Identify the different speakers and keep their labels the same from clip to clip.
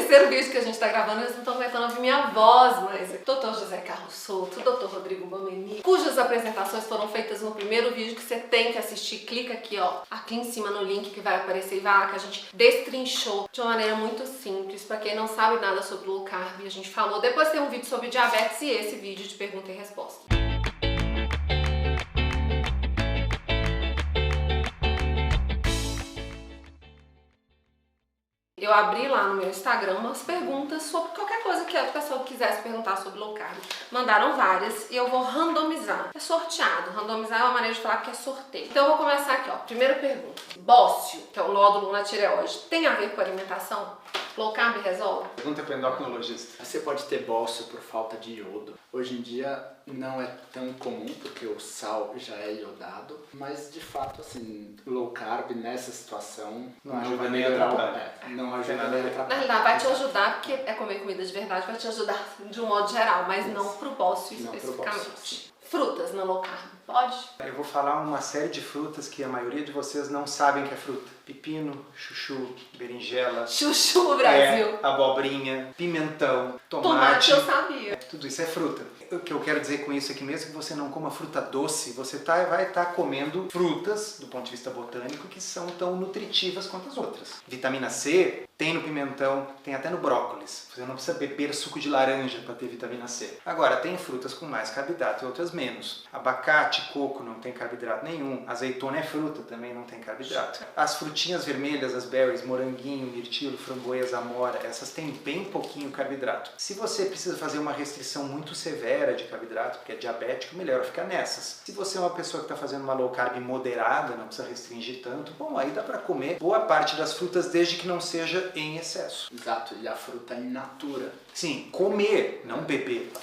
Speaker 1: terceiro vídeo que a gente tá gravando, eles não estão aguentando ouvir minha voz, mas Dr. José Carlos Souto, Dr. Rodrigo Bomeni, cujas apresentações foram feitas no primeiro vídeo que você tem que assistir. Clica aqui, ó, aqui em cima no link que vai aparecer e vai lá, que a gente destrinchou de uma maneira muito simples. Pra quem não sabe nada sobre low carb, a gente falou. Depois tem um vídeo sobre diabetes e esse vídeo de pergunta e resposta. Eu abri lá no meu Instagram umas perguntas sobre qualquer coisa que a pessoa quisesse perguntar sobre low carb. Mandaram várias e eu vou randomizar. É sorteado. Randomizar é uma maneira de falar que é sorteio. Então eu vou começar aqui, ó. Primeira pergunta. Bócio, que é o nódulo na tireoide, tem a ver com alimentação? Low carb resolve?
Speaker 2: Pergunta para o endocrinologista. Você pode ter bócio por falta de iodo. Hoje em dia não é tão comum porque o sal já é iodado, mas de fato assim, low carb nessa situação não ajuda nem a atrapalhar. Não ajuda nem a atrapalhar.
Speaker 1: Na realidade vai te ajudar, porque é comer comida de verdade, vai te ajudar de um modo geral, mas não pro bócio especificamente. Frutas na low carb, pode?
Speaker 3: Eu vou falar uma série de frutas que a maioria de vocês não sabem que é fruta. Pepino, chuchu, berinjela.
Speaker 1: Chuchu, Brasil.
Speaker 3: Abobrinha, pimentão,
Speaker 1: Tomate eu sabia.
Speaker 3: Tudo isso é fruta. O que eu quero dizer com isso é que mesmo que você não coma fruta doce, você vai estar comendo frutas, do ponto de vista botânico, que são tão nutritivas quanto as outras. Vitamina C tem no pimentão, tem até no brócolis. Você não precisa beber suco de laranja para ter vitamina C. Agora, tem frutas com mais carboidrato e outras menos. Abacate, coco não tem carboidrato nenhum. Azeitona é fruta, também não tem carboidrato. As frutinhas vermelhas, as berries, moranguinho, mirtilo, framboesa, amora, essas têm bem pouquinho carboidrato. Se você precisa fazer uma restrição muito severa de carboidrato, porque é diabético, melhor ficar nessas. Se você é uma pessoa que está fazendo uma low carb moderada, não precisa restringir tanto, bom, aí dá para comer boa parte das frutas desde que não seja em excesso.
Speaker 2: Exato, e a fruta in natura.
Speaker 3: Sim, comer, não beber.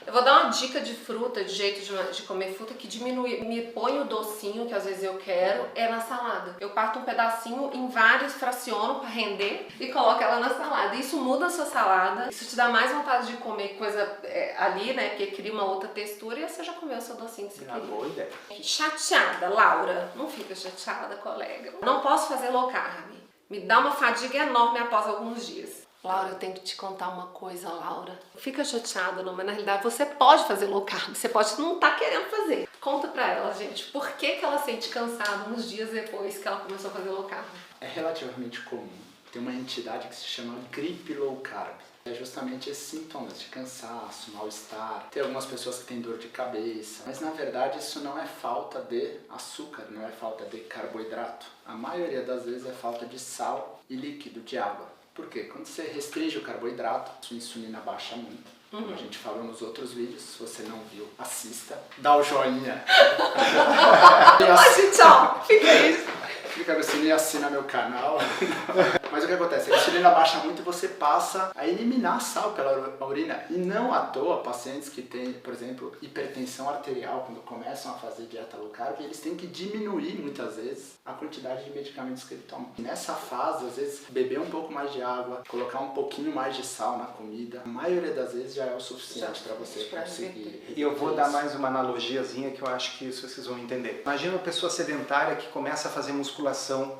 Speaker 1: Eu vou dar uma dica de fruta, de jeito de comer fruta que diminui, me põe o docinho, que às vezes eu quero, é na salada. Eu parto um pedacinho em vários, fraciono para render e coloco ela na salada. Isso muda a sua salada, isso te dá mais vontade de comer coisa ali, né, porque cria uma outra textura e você já comeu o seu docinho que você queria.
Speaker 3: Boa ideia.
Speaker 1: Chateada, Laura. Não fica chateada, colega. Não posso fazer low carb. Me dá uma fadiga enorme após alguns dias. Laura, eu tenho que te contar uma coisa, Laura. Fica chateada, não, mas na realidade você pode fazer low carb, você pode não estar querendo fazer. Conta pra ela, gente, por que ela sente cansada uns dias depois que ela começou a fazer low carb?
Speaker 2: É relativamente comum. Tem uma entidade que se chama gripe low carb. É justamente esses sintomas de cansaço, mal-estar. Tem algumas pessoas que têm dor de cabeça, mas na verdade isso não é falta de açúcar, não é falta de carboidrato. A maioria das vezes é falta de sal e líquido, de água. Por quê? Quando você restringe o carboidrato, sua insulina baixa muito. Como a gente falou nos outros vídeos, se você não viu, assista. Dá o joinha.
Speaker 1: Tchau, fica isso.
Speaker 2: Clica no sininho e assina meu canal. Mas o que acontece? A insulina baixa muito e você passa a eliminar sal pela urina. E não à toa, pacientes que têm, por exemplo, hipertensão arterial, quando começam a fazer dieta low carb, eles têm que diminuir, muitas vezes, a quantidade de medicamentos que eles tomam. Nessa fase, às vezes, beber um pouco mais de água, colocar um pouquinho mais de sal na comida, a maioria das vezes já é o suficiente para você conseguir.
Speaker 3: E eu vou dar mais uma analogiazinha que eu acho que isso vocês vão entender. Imagina uma pessoa sedentária que começa a fazer musculação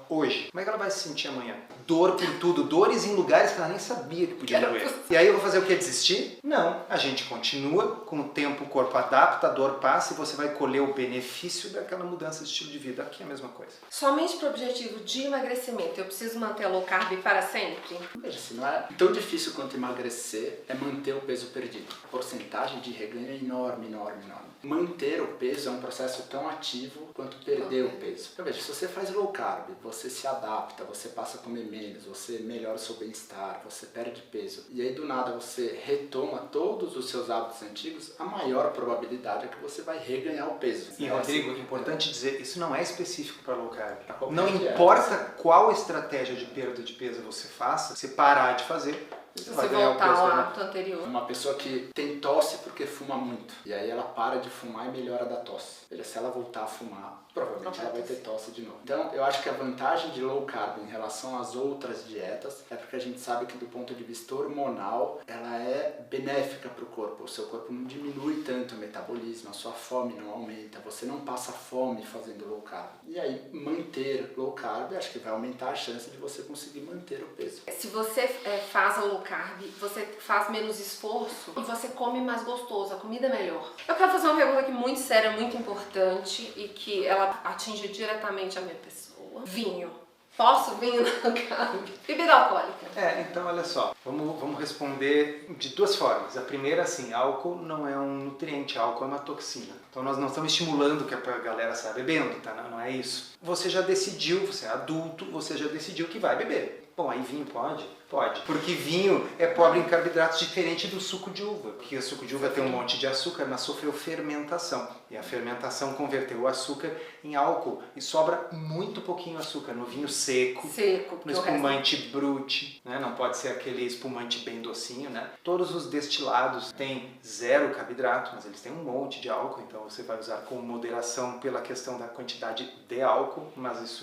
Speaker 3: hoje. Como é que ela vai se sentir amanhã? Dor por tudo, dores em lugares que ela nem sabia que podia doer. E aí eu vou fazer o que? Desistir? Não, a gente continua, com o tempo o corpo adapta, a dor passa e você vai colher o benefício daquela mudança de estilo de vida. Aqui é a mesma coisa.
Speaker 1: Somente para o objetivo de emagrecimento, eu preciso manter a low carb para sempre?
Speaker 2: Veja, se não é tão difícil quanto emagrecer, é manter o peso perdido. A porcentagem de reganho é enorme, enorme, enorme. Manter o peso é um processo tão ativo quanto perder o peso. Então veja, se você faz low carb, você se adapta, você passa a comer menos, você melhora o seu bem-estar, você perde peso, e aí do nada você retoma todos os seus hábitos antigos, a maior probabilidade é que você vai reganhar o peso.
Speaker 3: E Rodrigo, é importante dizer, isso não é específico para low carb.
Speaker 2: qualquer
Speaker 3: Não
Speaker 2: dieta.
Speaker 3: importa qual estratégia de perda de peso você faça, se parar de fazer, você vai ganhar o
Speaker 1: voltar
Speaker 3: peso.
Speaker 1: ao hábito anterior.
Speaker 2: Uma pessoa que tem tosse porque fuma muito, e aí ela para de fumar e melhora da tosse. Veja, se ela voltar a fumar, provavelmente ela vai ter tosse de novo. Então, eu acho que a vantagem de low carb em relação às outras dietas é porque a gente sabe que do ponto de vista hormonal, ela é benéfica para o corpo. O seu corpo não diminui tanto o metabolismo, a sua fome não aumenta, você não passa fome fazendo low carb. E aí, manter low carb, acho que vai aumentar a chance de você conseguir manter o peso.
Speaker 1: Se você faz a low carb, você faz menos esforço e você come mais gostoso, a comida é melhor. Eu quero fazer uma pergunta aqui muito séria, muito importante e que ela atinge diretamente a minha pessoa. Vinho. Posso vinho na carne? Bebida alcoólica.
Speaker 3: Então olha só, vamos responder de duas formas. A primeira, assim, álcool não é um nutriente, álcool é uma toxina. Então nós não estamos estimulando que a galera saia bebendo, tá? Não é isso. Você já decidiu, você é adulto, você já decidiu que vai beber. Bom, aí vinho pode? Pode. Porque vinho é pobre em carboidratos, diferente do suco de uva. Porque o suco de uva tem um monte de açúcar, mas sofreu fermentação. E a fermentação converteu o açúcar em álcool. E sobra muito pouquinho açúcar no vinho seco, no espumante brut, né? Não pode ser aquele espumante bem docinho, né? Todos os destilados têm 0 carboidrato, mas eles têm um monte de álcool. Então você vai usar com moderação pela questão da quantidade de álcool. Mas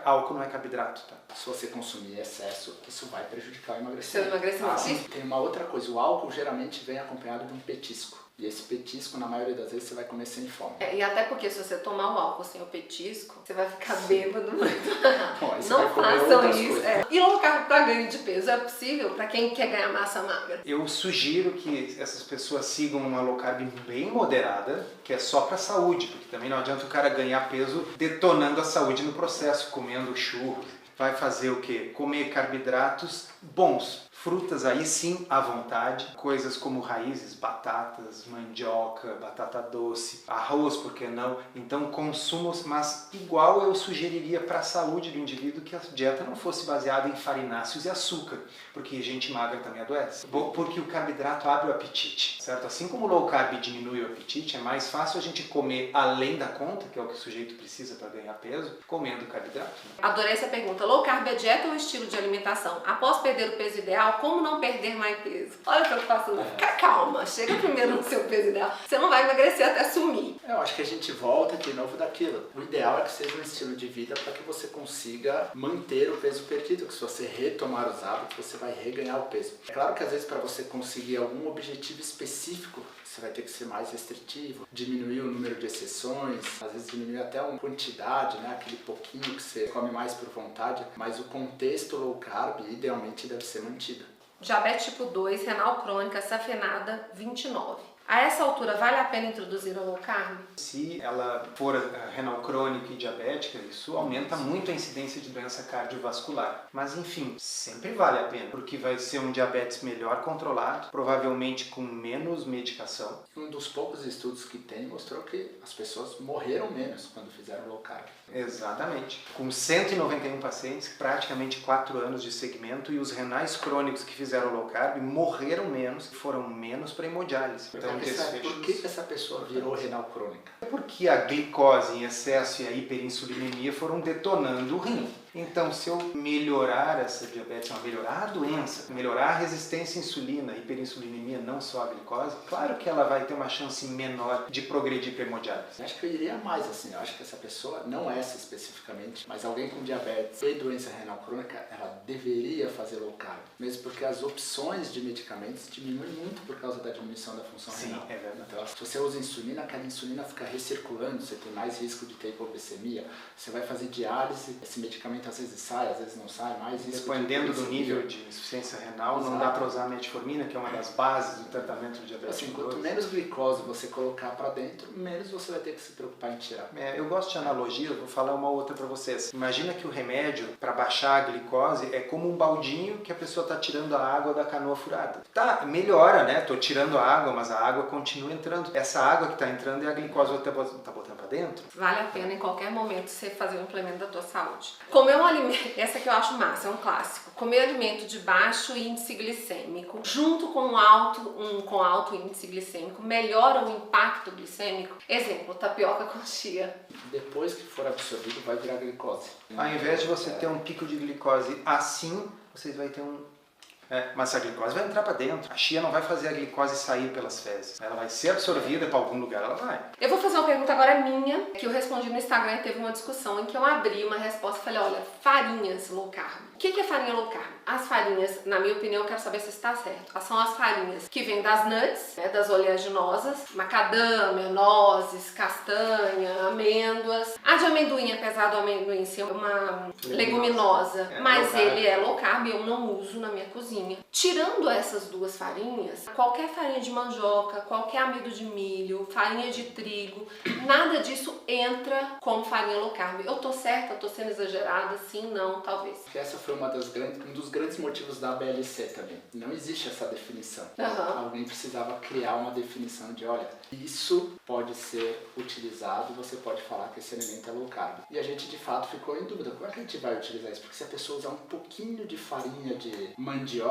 Speaker 3: álcool não é carboidrato, tá?
Speaker 2: Se você consumir excesso, isso vai prejudicar o emagrecimento.
Speaker 1: Seu emagrecimento.
Speaker 2: Sim. Tem uma outra coisa, o álcool geralmente vem acompanhado de um petisco. E esse petisco, na maioria das vezes, você vai comer sem fome.
Speaker 1: E até porque se você tomar o álcool sem o petisco, você vai ficar bêbado muito rápido.
Speaker 2: Bom,
Speaker 1: não façam isso. E low carb para ganho de peso é possível para quem quer ganhar massa magra?
Speaker 3: Eu sugiro que essas pessoas sigam uma low carb bem moderada, que é só para saúde, porque também não adianta o cara ganhar peso detonando a saúde no processo, comendo churros. Vai fazer o quê? Comer carboidratos bons. Frutas aí sim à vontade, coisas como raízes, batatas, mandioca, batata doce, arroz, por que não? Então consumos, mas igual eu sugeriria para a saúde do indivíduo que a dieta não fosse baseada em farináceos e açúcar, porque gente magra também adoece. Porque o carboidrato abre o apetite, certo? Assim como o low carb diminui o apetite, é mais fácil a gente comer além da conta, que é o que o sujeito precisa para ganhar peso, comendo carboidrato. Né?
Speaker 1: Adorei essa pergunta. Low carb é dieta ou estilo de alimentação? Após perder o peso ideal, como não perder mais peso? Olha a preocupação, fica calma, chega primeiro no seu peso ideal. Você não vai emagrecer até sumir.
Speaker 2: Eu acho que a gente volta de novo daquilo. O ideal é que seja um estilo de vida para que você consiga manter o peso perdido, que se você retomar os hábitos, você vai reganhar o peso. É claro que às vezes para você conseguir algum objetivo específico, você vai ter que ser mais restritivo, diminuir o número de exceções, às vezes diminuir até uma quantidade, né? Aquele pouquinho que você come mais por vontade, mas o contexto low carb idealmente deve ser mantido.
Speaker 1: Diabetes tipo 2, renal crônica, safenada, 29. A essa altura, vale a pena introduzir a low carb?
Speaker 3: Se ela for renal crônica e diabética, isso aumenta muito a incidência de doença cardiovascular. Mas enfim, sempre vale a pena, porque vai ser um diabetes melhor controlado, provavelmente com menos medicação.
Speaker 2: Um dos poucos estudos que tem mostrou que as pessoas morreram menos quando fizeram low carb.
Speaker 3: Exatamente. Com 191 pacientes, praticamente 4 anos de segmento, e os renais crônicos que fizeram low carb morreram menos, foram menos para hemodiálise. Então,
Speaker 2: por que essa pessoa virou renal crônica?
Speaker 3: Porque a glicose em excesso e a hiperinsulinemia foram detonando o rim. Então, se eu melhorar essa diabetes, melhorar a doença, melhorar a resistência à insulina, a hiperinsulinemia, não só a glicose, claro que ela vai ter uma chance menor de progredir para hemodiálise.
Speaker 2: Acho que eu iria mais assim, eu acho que essa pessoa, não essa especificamente, mas alguém com diabetes e doença renal crônica, ela deveria fazer low carb, mesmo porque as opções de medicamentos diminuem muito por causa da diminuição da função renal.
Speaker 3: Sim, é verdade.
Speaker 2: Então, se você usa insulina, aquela insulina fica recirculando, você tem mais risco de ter hipoglicemia, você vai fazer diálise, esse medicamento às vezes sai, às vezes não sai, mais risco.
Speaker 3: Dependendo do nível de insuficiência renal, não dá para usar a metformina, que é uma das bases do tratamento de diabetes.
Speaker 2: Assim, quanto menos glicose você colocar para dentro, menos você vai ter que se preocupar em tirar.
Speaker 3: Eu gosto de analogia, eu vou falar uma outra para vocês. Imagina que o remédio para baixar a glicose é como um baldinho que a pessoa está tirando a água da canoa furada. Tá, melhora, né? Tô tirando a água, mas a água continua entrando. Essa água que está entrando é a glicose que tá botando para dentro.
Speaker 1: Vale a pena em qualquer momento você fazer o implemento da tua saúde. Comer um alimento, essa que eu acho massa, é um clássico. Comer alimento de baixo índice glicêmico, junto com alto índice glicêmico, melhora o impacto glicêmico. Exemplo, tapioca com chia.
Speaker 2: Depois que for absorvido, vai virar glicose.
Speaker 3: Ao invés de você ter um pico de glicose assim, você vai ter um Mas a glicose vai entrar para dentro. A chia não vai fazer a glicose sair pelas fezes. Ela vai ser absorvida para algum lugar, ela vai.
Speaker 1: Eu vou fazer uma pergunta agora minha, que eu respondi no Instagram e teve uma discussão em que eu abri uma resposta e falei, olha, farinhas low carb. O que é farinha low carb? As farinhas, na minha opinião, eu quero saber se está certo. São as farinhas que vêm das nuts, das oleaginosas, macadâmia, nozes, castanha, amêndoas. A de amendoim, apesar do amendoim ser uma leguminosa, mas ele é low carb e eu não uso na minha cozinha. Tirando essas duas farinhas, qualquer farinha de mandioca, qualquer amido de milho, farinha de trigo, nada disso entra como farinha low carb. Eu tô certa? Eu tô sendo exagerada? Sim, não, talvez.
Speaker 2: Essa foi um dos grandes motivos da ABLC também. Não existe essa definição. Alguém precisava criar uma definição de, olha, isso pode ser utilizado, você pode falar que esse alimento é low carb. E a gente de fato ficou em dúvida, como é que a gente vai utilizar isso? Porque se a pessoa usar um pouquinho de farinha de mandioca,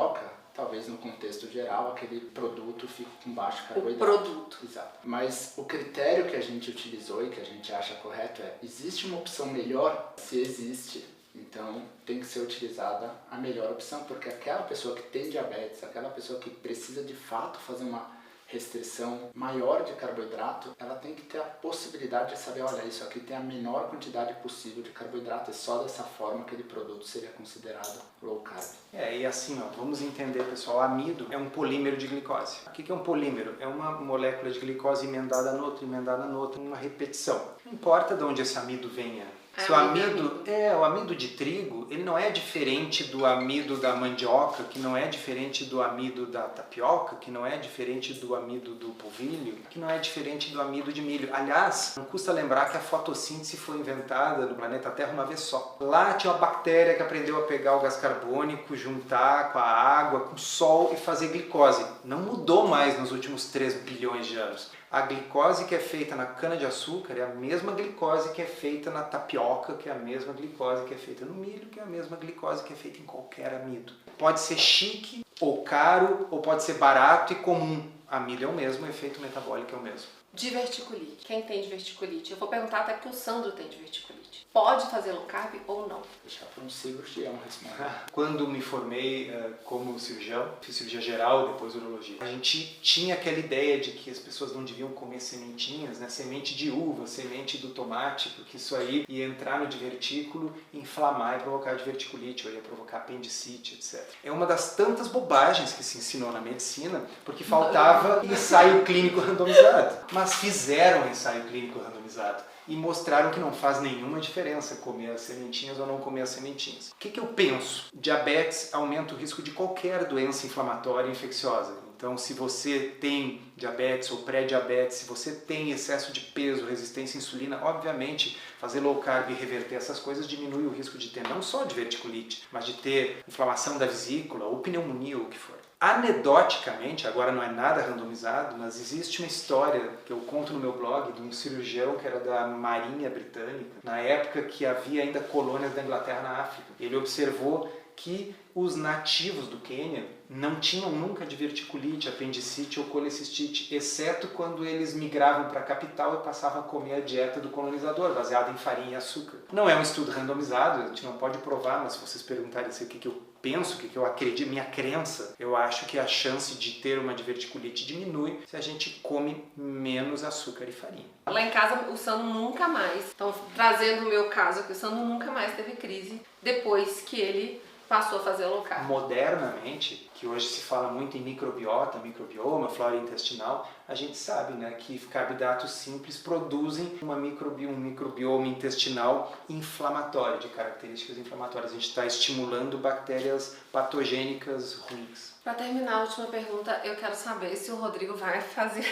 Speaker 2: talvez no contexto geral aquele produto fique com baixo carboidrato.
Speaker 1: O produto.
Speaker 2: Exato. Mas o critério que a gente utilizou e que a gente acha correto é, existe uma opção melhor? Se existe, então tem que ser utilizada a melhor opção, porque aquela pessoa que tem diabetes, aquela pessoa que precisa de fato fazer uma restrição maior de carboidrato, ela tem que ter a possibilidade de saber, olha, isso aqui tem a menor quantidade possível de carboidrato, e só dessa forma aquele produto seria considerado low carb.
Speaker 3: E assim, vamos entender, pessoal, amido é um polímero de glicose. O que é um polímero? É uma molécula de glicose emendada na outra, uma repetição. Não importa de onde esse amido venha. Se o amido de trigo, ele não é diferente do amido da mandioca, que não é diferente do amido da tapioca, que não é diferente do amido do polvilho, que não é diferente do amido de milho. Aliás, não custa lembrar que a fotossíntese foi inventada no planeta Terra uma vez só. Lá tinha uma bactéria que aprendeu a pegar o gás carbônico, juntar com a água, com o sol e fazer glicose. Não mudou mais nos últimos 3 bilhões de anos. A glicose que é feita na cana-de-açúcar é a mesma glicose que é feita na tapioca, que é a mesma glicose que é feita no milho, que é a mesma glicose que é feita em qualquer amido. Pode ser chique ou caro, ou pode ser barato e comum. Amido é o mesmo, o efeito metabólico é o mesmo.
Speaker 1: Diverticulite. Quem tem diverticulite? Eu vou perguntar até porque o Sandro tem diverticulite. Pode fazer low carb ou não?
Speaker 2: Deixar para um cirurgião responder.
Speaker 3: Quando me formei como cirurgião, fiz cirurgia geral, depois urologia, a gente tinha aquela ideia de que as pessoas não deviam comer sementinhas, né? Semente de uva, semente do tomate, porque isso aí ia entrar no divertículo, inflamar e provocar diverticulite, ou ia provocar apendicite, etc. É uma das tantas bobagens que se ensinou na medicina, porque faltava ensaio clínico randomizado. Mas fizeram um ensaio clínico randomizado e mostraram que não faz nenhuma diferença comer as sementinhas ou não comer as sementinhas. O que eu penso? Diabetes aumenta o risco de qualquer doença inflamatória e infecciosa. Então, se você tem diabetes ou pré-diabetes, se você tem excesso de peso, resistência à insulina, obviamente fazer low carb e reverter essas coisas diminui o risco de ter não só diverticulite, mas de ter inflamação da vesícula ou pneumonia ou o que for. Anedoticamente, agora não é nada randomizado, mas existe uma história que eu conto no meu blog de um cirurgião que era da Marinha Britânica, na época que havia ainda colônias da Inglaterra na África. Ele observou que os nativos do Quênia não tinham nunca diverticulite, apendicite ou colecistite, exceto quando eles migravam para a capital e passavam a comer a dieta do colonizador, baseada em farinha e açúcar. Não é um estudo randomizado, a gente não pode provar, mas se vocês perguntarem assim, o que eu penso, o que eu acredito, minha crença, eu acho que a chance de ter uma diverticulite diminui se a gente come menos açúcar e farinha.
Speaker 1: Lá em casa, o Sandro nunca mais, então trazendo o meu caso aqui, o Sandro nunca mais teve crise depois que ele passou a fazer low carb.
Speaker 3: Modernamente, que hoje se fala muito em microbiota, microbioma, flora intestinal, a gente sabe, né, que carboidratos simples produzem um microbioma intestinal inflamatório, de características inflamatórias. A gente está estimulando bactérias patogênicas ruins.
Speaker 1: Para terminar a última pergunta, eu quero saber se o Rodrigo vai fazer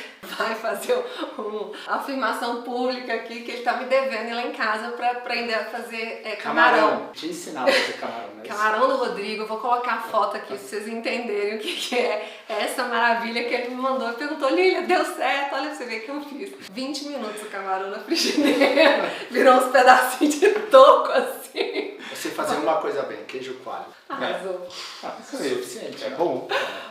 Speaker 1: uma afirmação pública aqui que ele está me devendo ir lá em casa para aprender a fazer camarão.
Speaker 2: Te ensinar a fazer camarão, né?
Speaker 1: Camarão do Rodrigo, eu vou colocar a foto aqui para vocês entenderem o que é essa maravilha que ele me mandou. Ele perguntou, Lília, deu certo? Olha pra você ver o que eu fiz. 20 minutos o camarão na frigideira, virou uns pedacinhos de toco assim.
Speaker 2: Você fazer uma coisa bem, queijo coalho.
Speaker 1: Arrasou.
Speaker 2: Isso é suficiente.
Speaker 3: É bom.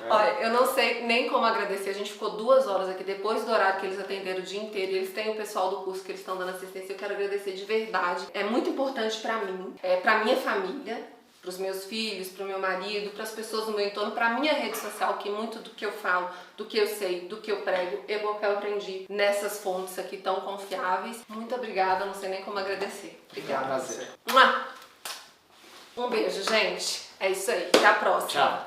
Speaker 1: Olha, eu não sei nem como agradecer. A gente ficou 2 horas aqui depois do horário que eles atenderam o dia inteiro. E eles têm o pessoal do curso que eles estão dando assistência. Eu quero agradecer de verdade. É muito importante pra mim, pra minha família, pros meus filhos, pro meu marido, pras pessoas no meu entorno, pra minha rede social, que muito do que eu falo, do que eu sei, do que eu prego, eu aprendi nessas fontes aqui tão confiáveis. Muito obrigada, não sei nem como agradecer. Obrigada.
Speaker 2: Prazer.
Speaker 1: Um beijo, gente. É isso aí. Até a próxima.
Speaker 2: Tchau.